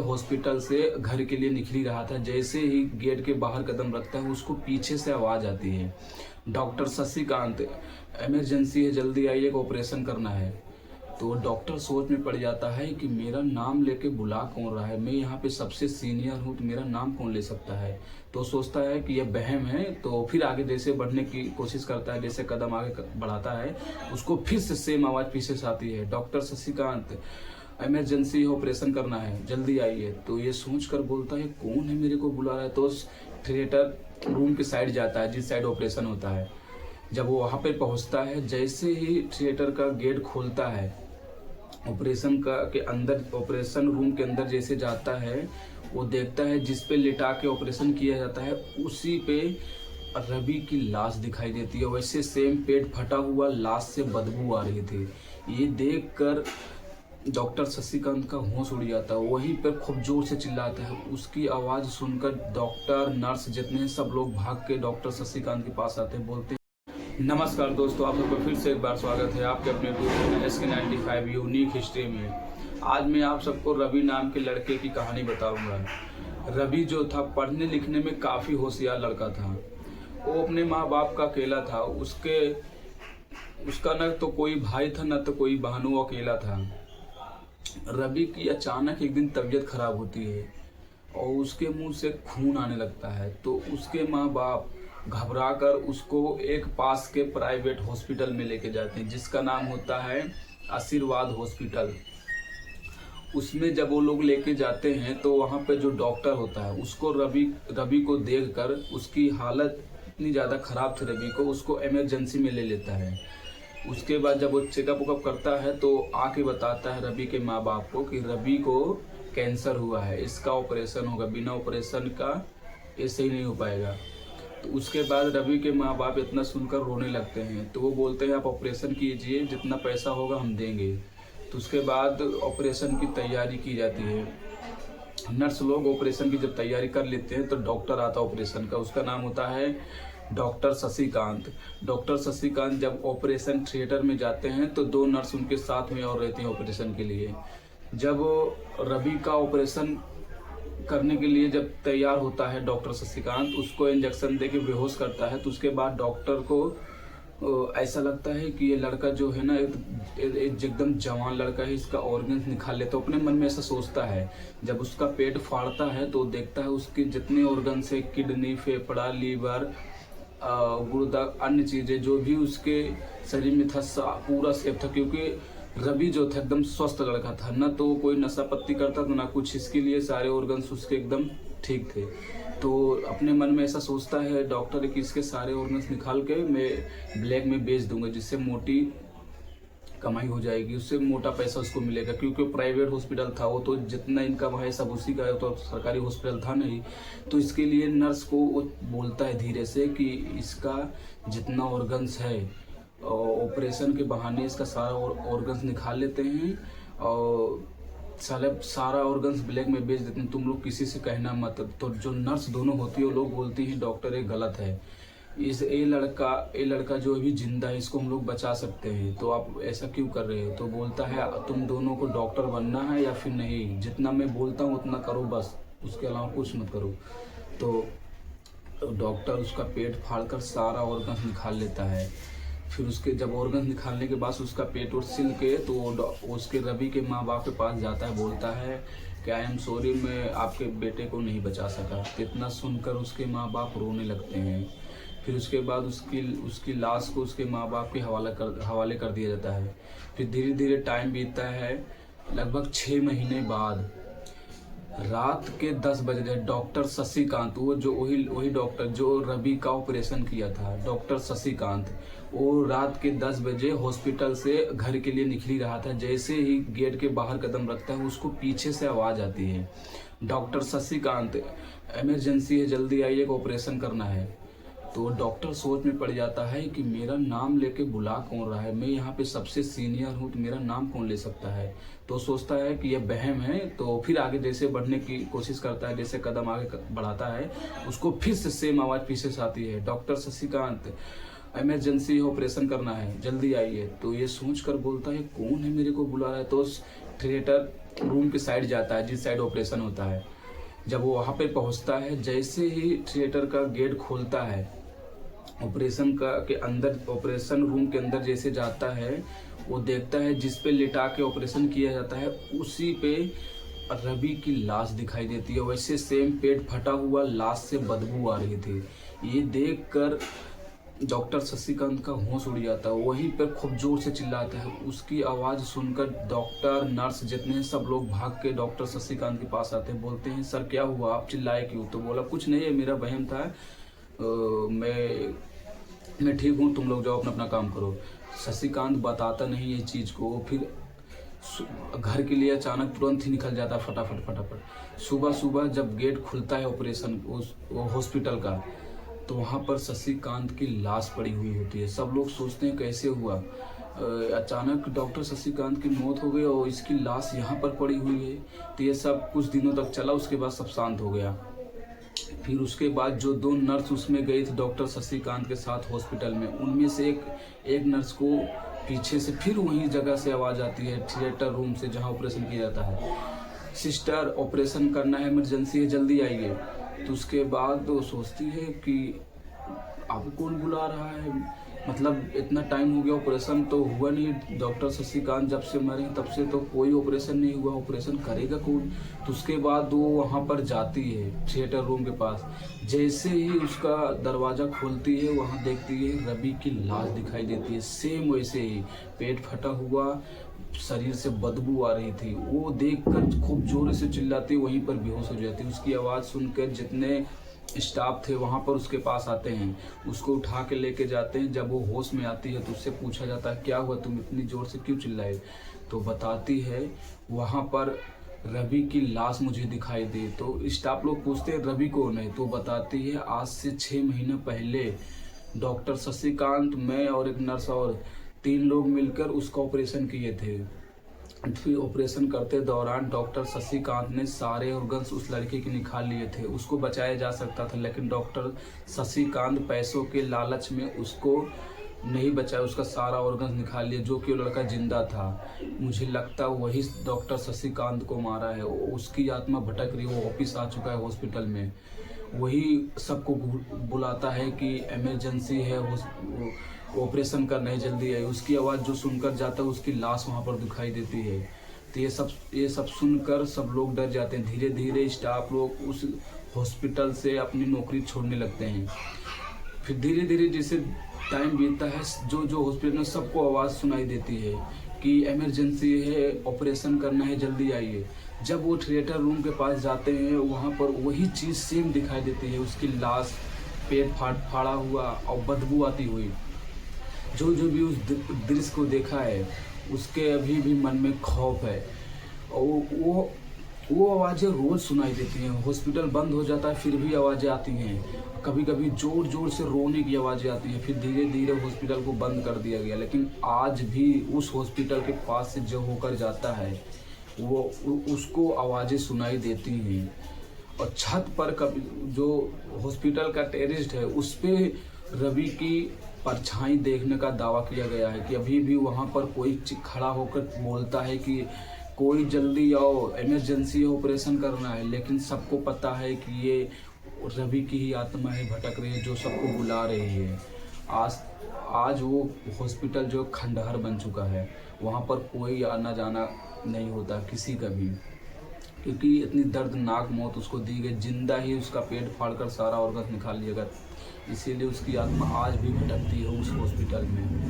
Hospital से घर के लिए निकल ही रहा था। जैसे ही गेट के बाहर कदम रखता है उसको पीछे से आवाज़ आती है, डॉक्टर शशिकांत, इमरजेंसी है, जल्दी आइए, एक ऑपरेशन करना है। तो डॉक्टर सोच में पड़ जाता है कि मेरा नाम लेके बुला कौन रहा है, मैं यहाँ पे सबसे सीनियर हूँ तो मेरा नाम कौन ले सकता है। तो सोचता है कि यह वहम है। तो फिर आगे जैसे बढ़ने की कोशिश करता है, जैसे कदम आगे बढ़ाता है उसको फिर से सेम आवाज़ पीछे से आती है, डॉक्टर शशिकांत, इमरजेंसी ऑपरेशन करना है, जल्दी आइए। तो ये सोच कर बोलता है कौन है मेरे को बुला रहा है। तो उस थिएटर रूम के साइड जाता है जिस साइड ऑपरेशन होता है। जब वो वहाँ पे पहुँचता है, जैसे ही थिएटर का गेट खोलता है, ऑपरेशन का के अंदर, ऑपरेशन रूम के अंदर जैसे जाता है, वो देखता है जिस पे लिटा के ऑपरेशन किया जाता है उसी पे रवि की लाश दिखाई देती है। वैसे सेम पेट फटा हुआ लाश से बदबू आ रही थी। ये देखकर डॉक्टर शशिकांत का होश उड़ जाता है, वहीं पर खूब जोर से चिल्लाता है। उसकी आवाज़ सुनकर डॉक्टर, नर्स जितने हैं सब लोग भाग के डॉक्टर शशिकांत के पास आते हैं, बोलते हैं नमस्कार दोस्तों, आप सबका फिर से एक बार स्वागत है आपके अपने SK95 यूनिक हिस्ट्री में। आज मैं आप सबको रवि नाम के लड़के की कहानी बताऊंगा। रवि जो था पढ़ने लिखने में काफ़ी होशियार लड़का था। वो अपने माँ बाप का अकेला था। उसका न तो कोई भाई था न तो कोई बहन, वो अकेला था। रवि की अचानक एक दिन तबीयत खराब होती है और उसके मुंह से खून आने लगता है। तो उसके माँ बाप घबराकर उसको एक पास के प्राइवेट हॉस्पिटल में लेके जाते हैं जिसका नाम होता है आशीर्वाद हॉस्पिटल। उसमें जब वो लोग लेके जाते हैं तो वहाँ पे जो डॉक्टर होता है उसको रवि को देखकर उसकी हालत इतनी ज़्यादा खराब थी रवि को, उसको इमरजेंसी में ले लेता है। उसके बाद जब वो चेकअप वकअप करता है तो आके बताता है रवि के माँ बाप को कि रवि को कैंसर हुआ है, इसका ऑपरेशन होगा, बिना ऑपरेशन का ये सही नहीं हो पाएगा। तो उसके बाद रवि के माँ बाप इतना सुनकर रोने लगते हैं। तो वो बोलते हैं आप ऑपरेशन कीजिए, जितना पैसा होगा हम देंगे। तो उसके बाद ऑपरेशन की तैयारी की जाती है। नर्स लोग ऑपरेशन की जब तैयारी कर लेते हैं तो डॉक्टर आता है ऑपरेशन का, उसका नाम होता है डॉक्टर शशिकांत। डॉक्टर शशिकांत जब ऑपरेशन थिएटर में जाते हैं तो दो नर्स उनके साथ में और रहती हैं ऑपरेशन के लिए। जब रवि का ऑपरेशन करने के लिए जब तैयार होता है डॉक्टर शशिकांत, उसको इंजेक्शन दे के बेहोश करता है। तो उसके बाद डॉक्टर को ऐसा लगता है कि ये लड़का जो है ना एकदम जवान लड़का है, इसका ऑर्गन्स निकाल ले। तो अपने मन में ऐसा सोचता है। जब उसका पेट फाड़ता है तो देखता है उसके जितने ऑर्गन्स है, किडनी, फेफड़ा, लीवर, गुर्दा, अन्य चीज़ें जो भी उसके शरीर में था पूरा सेफ था। क्योंकि रवि जो था एकदम स्वस्थ लड़का था, ना तो कोई नशा पत्ती करता था ना कुछ, इसके लिए सारे ऑर्गन्स उसके एकदम ठीक थे। तो अपने मन में ऐसा सोचता है डॉक्टर कि इसके सारे ऑर्गन्स निकाल के मैं ब्लैक में बेच दूंगा, जिससे मोटी कमाई हो जाएगी, उससे मोटा पैसा उसको मिलेगा। क्योंकि प्राइवेट हॉस्पिटल था, वो तो जितना इनकम है सब उसी का है, तो सरकारी हॉस्पिटल था नहीं। तो इसके लिए नर्स को वो बोलता है धीरे से कि इसका जितना ऑर्गन्स है ऑपरेशन के बहाने इसका सारा ऑर्गन्स निकाल लेते हैं और सारा ऑर्गन्स ब्लैक में बेच देते हैं, तुम लोग किसी से कहना मत। तो जो नर्स दोनों होती है वो लोग बोलती हैं डॉक्टर ये गलत है, ये लड़का जो अभी जिंदा है इसको हम लोग बचा सकते हैं, तो आप ऐसा क्यों कर रहे हो। तो बोलता है तुम दोनों को डॉक्टर बनना है या फिर नहीं, जितना मैं बोलता हूँ उतना करो बस, उसके अलावा कुछ मत करो। तो डॉक्टर उसका पेट फाड़कर सारा ऑर्गन्स निकाल लेता है। फिर उसके जब ऑर्गन निकालने के बाद उसका पेट और सिल के तो उसके रवि के माँ बाप के पास जाता है, बोलता है कि आई एम सॉरी, मैं आपके बेटे को नहीं बचा सका। इतना सुनकर उसके माँ बाप रोने लगते हैं। फिर उसके बाद उसकी लाश को उसके माँ बाप के हवाले कर दिया जाता है। फिर धीरे धीरे टाइम बीतता है। लगभग 6 महीने बाद रात के 10 बज रहे, डॉक्टर शशिकांत, वो जो वही डॉक्टर जो रवि का ऑपरेशन किया था, डॉक्टर शशिकांत, वो रात के 10 बजे हॉस्पिटल से घर के लिए निकल ही रहा था। जैसे ही गेट के बाहर कदम रखता है उसको पीछे से आवाज़ आती है, डॉक्टर शशिकांत, इमरजेंसी है, जल्दी आइए, एक ऑपरेशन करना है। तो डॉक्टर सोच में पड़ जाता है कि मेरा नाम लेके बुला कौन रहा है, मैं यहाँ पे सबसे सीनियर हूँ तो मेरा नाम कौन ले सकता है। तो सोचता है कि यह वहम है। तो फिर आगे जैसे बढ़ने की कोशिश करता है, जैसे कदम आगे बढ़ाता है उसको फिर से सेम आवाज़ पीछे से आती है, डॉक्टर शशिकांत, इमरजेंसी ऑपरेशन करना है, जल्दी आइए। तो ये सोच कर बोलता है कौन है मेरे को बुला रहा है। तो थिएटर रूम के साइड जाता है जिस साइड ऑपरेशन होता है। जब वो वहाँ पे पहुँचता है, जैसे ही थिएटर का गेट खोलता है, ऑपरेशन का के अंदर, ऑपरेशन रूम के अंदर जैसे जाता है, वो देखता है जिस पे लिटा के ऑपरेशन किया जाता है उसी पे रवि की लाश दिखाई देती है। वैसे सेम पेट फटा हुआ लाश से बदबू आ रही थी। ये देखकर डॉक्टर शशिकांत का होश उड़ जाता है, वहीं पर खूब जोर से चिल्लाता है। उसकी आवाज़ सुनकर डॉक्टर, नर्स जितने हैं सब लोग भाग के डॉक्टर शशिकांत के पास आते हैं। बोलते हैं सर क्या हुआ, आप चिल्लाए क्यों? तो बोला कुछ नहीं है, मेरा वहम था, मैं ठीक हूँ, तुम लोग जाओ अपना अपना काम करो। शशिकांत बताता नहीं ये चीज़ को। फिर घर के लिए अचानक तुरंत ही निकल जाता है फटाफट। सुबह सुबह जब गेट खुलता है ऑपरेशन उस हॉस्पिटल का, तो वहाँ पर शशिकांत की लाश पड़ी हुई होती है। सब लोग सोचते हैं कैसे हुआ, अचानक डॉक्टर शशिकांत की मौत हो गई और इसकी लाश यहाँ पर पड़ी हुई है। तो ये सब कुछ दिनों तक चला, उसके बाद सब शांत हो गया। फिर उसके बाद जो 2 नर्स उसमें गई थी डॉक्टर शशिकांत के साथ हॉस्पिटल में, उनमें से एक नर्स को पीछे से फिर वही जगह से आवाज़ आती है, थिएटर रूम से जहाँ ऑपरेशन किया जाता है, सिस्टर ऑपरेशन करना है, इमरजेंसी है, जल्दी आइए। तो उसके बाद वो सोचती है कि आपको कौन बुला रहा है, मतलब इतना टाइम हो गया, ऑपरेशन तो हुआ नहीं। डॉक्टर शशिकांत जब से मरे तब से तो कोई ऑपरेशन नहीं हुआ, ऑपरेशन करेगा कौन? तो उसके बाद वो वहाँ पर जाती है थिएटर रूम के पास। जैसे ही उसका दरवाज़ा खोलती है, वहाँ देखती है रवि की लाश दिखाई देती है। सेम वैसे ही पेट फटा हुआ, शरीर से बदबू आ रही थी। वो देखकर खूब जोर से चिल्लाती, वहीं पर बेहोश हो जाती। उसकी आवाज़ सुनकर जितने स्टाफ थे वहाँ पर उसके पास आते हैं, उसको उठा के लेके जाते हैं। जब वो होश में आती है तो उससे पूछा जाता है क्या हुआ, तुम इतनी ज़ोर से क्यों चिल्लाए? तो बताती है वहाँ पर रवि की लाश मुझे दिखाई दे। तो स्टाफ लोग पूछते हैं रवि कौन है? तो बताती है आज से 6 महीने पहले डॉक्टर शशिकांत, मैं और एक नर्स और 3 लोग मिलकर उसका ऑपरेशन किए थे। फिर ऑपरेशन करते दौरान डॉक्टर शशिकांत ने सारे ऑर्गन्स उस लड़के के निकाल लिए थे। उसको बचाया जा सकता था, लेकिन डॉक्टर शशिकांत पैसों के लालच में उसको नहीं बचाया, उसका सारा ऑर्गन्स निकाल लिया, जो कि वो लड़का जिंदा था। मुझे लगता है वही डॉक्टर शशिकांत को मारा है। उसकी आत्मा भटक रही है, वो वापिस आ चुका है हॉस्पिटल में। वही सबको बुलाता है कि इमरजेंसी है, ऑपरेशन करना है, जल्दी है। उसकी आवाज़ जो सुनकर जाता है उसकी लाश वहाँ पर दिखाई देती है। तो ये सब सुनकर सब लोग डर जाते हैं। धीरे धीरे स्टाफ लोग उस हॉस्पिटल से अपनी नौकरी छोड़ने लगते हैं। फिर धीरे धीरे जैसे टाइम बीतता है, जो हॉस्पिटल में सबको आवाज़ सुनाई देती है कि इमरजेंसी है, ऑपरेशन करना है, जल्दी आइए। जब वो थिएटर रूम के पास जाते हैं, वहाँ पर वही चीज़ सेम दिखाई देती है, उसकी लाश पेट फाड़ा हुआ और बदबू आती हुई। जो भी उस दृश्य को देखा है उसके अभी भी मन में खौफ है। और वो आवाज़ें रोज़ सुनाई देती हैं। हॉस्पिटल बंद हो जाता है फिर भी आवाज़ें आती हैं। कभी कभी जोर जोर से रोने की आवाज़ें आती हैं। फिर धीरे धीरे हॉस्पिटल को बंद कर दिया गया, लेकिन आज भी उस हॉस्पिटल के पास से जो होकर जाता है वो उसको आवाज़ें सुनाई देती हैं। और छत पर कभी जो हॉस्पिटल का टेरेस है उस पे रवि की परछाई देखने का दावा किया गया है कि अभी भी वहाँ पर कोई खड़ा होकर बोलता है कि कोई जल्दी आओ, इमरजेंसी ऑपरेशन करना है। लेकिन सबको पता है कि ये रवि की ही आत्मा है, भटक रही है, जो सबको बुला रही है। आज वो हॉस्पिटल जो खंडहर बन चुका है, वहाँ पर कोई आना जाना नहीं होता किसी का भी, क्योंकि इतनी दर्दनाक मौत उसको दी गई। जिंदा ही उसका पेट फाड़कर सारा ऑर्गन निकाल लिया गया। इसीलिए उसकी आत्मा आज भी भटकती है उस हॉस्पिटल में।